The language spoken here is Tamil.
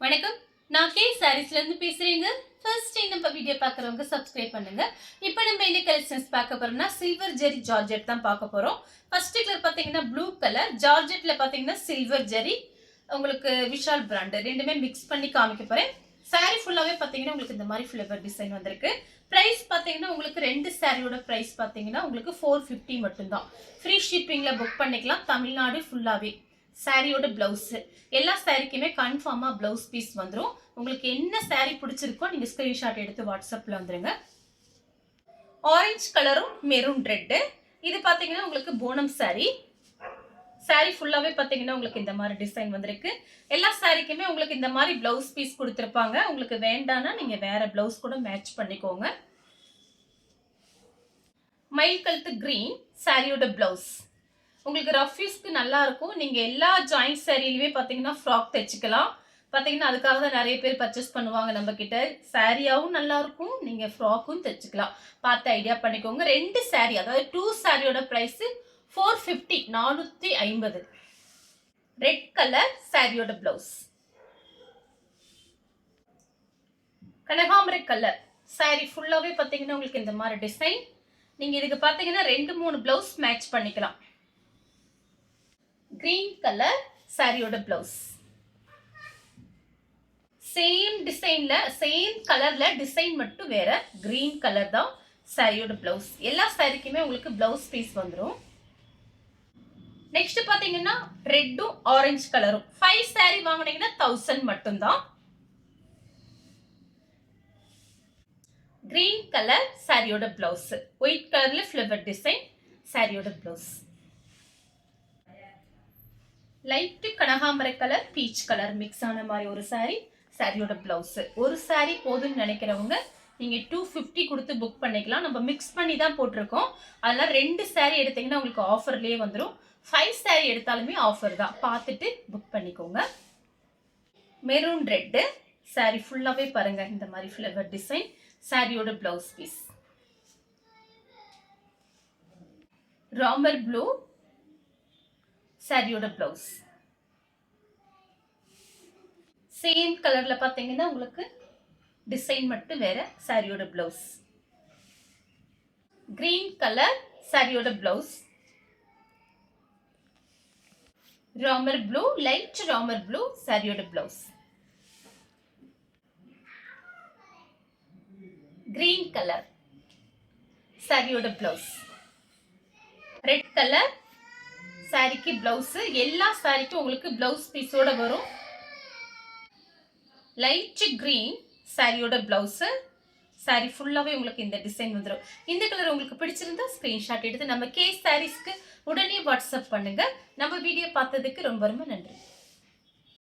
வணக்கம். நான் கே சாரீஸ்ல இருந்து பேசுறேங்க. ஃபர்ஸ்ட் டைம் நம்ம வீடியோ பார்க்குறவங்க சப்ஸ்கிரைப் பண்ணுங்க. இப்போ நம்ம என்ன கலெக்ஷன்ஸ் பார்க்க போறோம்னா சில்வர் ஜெரி ஜார்ஜெட் தான் பார்க்க போறோம். ஃபர்ஸ்ட் கலர் பார்த்தீங்கன்னா ப்ளூ கலர், ஜார்ஜெட்ல பார்த்தீங்கன்னா சில்வர் ஜெரி, உங்களுக்கு விஷால் பிராண்ட் ரெண்டுமே மிக்ஸ் பண்ணி காமிக்க போறேன். சாரி ஃபுல்லாவே பார்த்தீங்கன்னா உங்களுக்கு இந்த மாதிரி ஃப்ளவர் டிசைன் வந்திருக்கு. பிரைஸ் பார்த்தீங்கன்னா உங்களுக்கு ரெண்டு சாரியோட பிரைஸ் பார்த்தீங்கன்னா உங்களுக்கு 450 மட்டும்தான். ஃப்ரீ ஷிப்பிங்ல புக் பண்ணிக்கலாம் தமிழ்நாடு ஃபுல்லாவே. சாரியோட பிளவுஸ் எல்லா சாரிக்குமே கன்ஃபார்மா பிளவுஸ் பீஸ் வந்துடும். உங்களுக்கு என்ன சாரி பிடிச்சிருக்கோ நீங்க ஸ்கிரீன்ஷாட் எடுத்து வாட்ஸ்அப்ல வந்துருங்க. ஆரஞ்சு கலரும் மெரூன் ரெட்டு, இது பாத்தீங்கன்னா உங்களுக்கு போனம் சாரி. சாரி ஃபுல்லாவே பாத்தீங்கன்னா உங்களுக்கு இந்த மாதிரி டிசைன் வந்திருக்கு. எல்லா சாரிக்குமே உங்களுக்கு இந்த மாதிரி பிளவுஸ் பீஸ் கொடுத்துருப்பாங்க. உங்களுக்கு வேண்டாம்னா நீங்க வேற பிளவுஸ் கூட மேட்ச் பண்ணிக்கோங்க. மயில் கழுத்து கிரீன் சாரியோட பிளவுஸ் உங்களுக்கு ரஃப் யூஸ்க்கு நல்லா இருக்கும். நீங்க எல்லா ஜாயிண்ட் சாரியிலுமே பாத்தீங்கன்னா ஃப்ராக் தைச்சுக்கலாம். பாத்தீங்கன்னா அதுக்காக தான் நிறைய பேர் பர்ச்சேஸ் பண்ணுவாங்க நம்ம கிட்ட. சாரியாவும் நல்லா இருக்கும், நீங்க ஃப்ராக்கும் தைச்சுக்கலாம். பார்த்து ஐடியா பண்ணிக்கோங்க. ரெண்டு சாரி அதாவது 2 சாரியோட பிரைஸ் 450 450. ரெட் கலர் சாரியோட பிளவுஸ். கனகாம்பரை கலர் சாரி ஃபுல்லாவே பாத்தீங்கன்னா உங்களுக்கு இந்த மாதிரி டிசைன். நீங்க இதுக்கு பாத்தீங்கன்னா 2-3 பிளவுஸ் மேட்ச் பண்ணிக்கலாம். கிரீன் கலர் சாரியோட பிளவுஸ். சேம் டிசைன்ல சேம் கலர்ல டிசைன் மட்டும் வேற. கிரீன் கலர் தான் சாரியோட பிளவுஸ். எல்லா சாரிக்குமே உங்களுக்கு பிளவுஸ் பீஸ் வந்துடும். நெக்ஸ்ட் பாத்தீங்கன்னா ரெட்டும் ஆரஞ்சு கலரும் 5 சாரி வாங்குனீங்கன்னா 1000 மட்டும்தான். கிரீன் கலர் சாரியோட பிளவுஸ். ஒயிட் கலர்ல ஃப்ளவர் டிசைன் சாரியோட பிளவுஸ். லைட் கனகாம்பரை கலர் பீச் கலர் மிக்ஸ் ஆன மாதிரி ஒரு சாரி சாரியோட பிளவுஸ். ஒரு சாரி போதும்னு நினைக்கிறவங்க நீங்க 250 கொடுத்து புக் பண்ணிக்கலாம். நம்ம மிக்ஸ் பண்ணி தான் போட்டிருக்கோம். அதெல்லாம் 2 சாரி எடுத்தீங்கன்னா உங்களுக்கு ஆஃபர்லயே வந்துடும். 5 சாரி எடுத்தாலுமே ஆஃபர் தான். பார்த்துட்டு புக் பண்ணிக்கோங்க. மெரூன் ரெட்டு சாரி ஃபுல்லாவே பாருங்க இந்த மாதிரி ஃப்ளவர் டிசைன் சாரியோட பிளவுஸ் பீஸ். ராமர் ப்ளூ சாரியோட பிளவுஸ். சேம் கலர்ல பாத்தீங்கன்னா உங்களுக்கு டிசைன் மட்டும் வேற சாரியோட பிளவுஸ். கிரீன் கலர் சாரியோட blouse. Ramar blue light Ramar blue சாரியோட பிளவுஸ். கிரீன் கலர் சாரியோட பிளவுஸ். ரெட் கலர் சாரிக்கு பிளவுஸ். எல்லா சாரிக்கும் உங்களுக்கு பிளவுஸ் பீஸோட வரும். லைட் கிரீன் சாரியோட பிளவுஸ். சாரி ஃபுல்லாவே உங்களுக்கு இந்த டிசைன் வந்துடும். இந்த கலர் உங்களுக்கு பிடிச்சிருந்தா ஸ்கிரீன்ஷாட் எடுத்து நம்ம கே சாரீஸ்க்கு உடனே வாட்ஸ்அப் பண்ணுங்க. நம்ம வீடியோ பார்த்ததுக்கு ரொம்ப ரொம்ப நன்றி.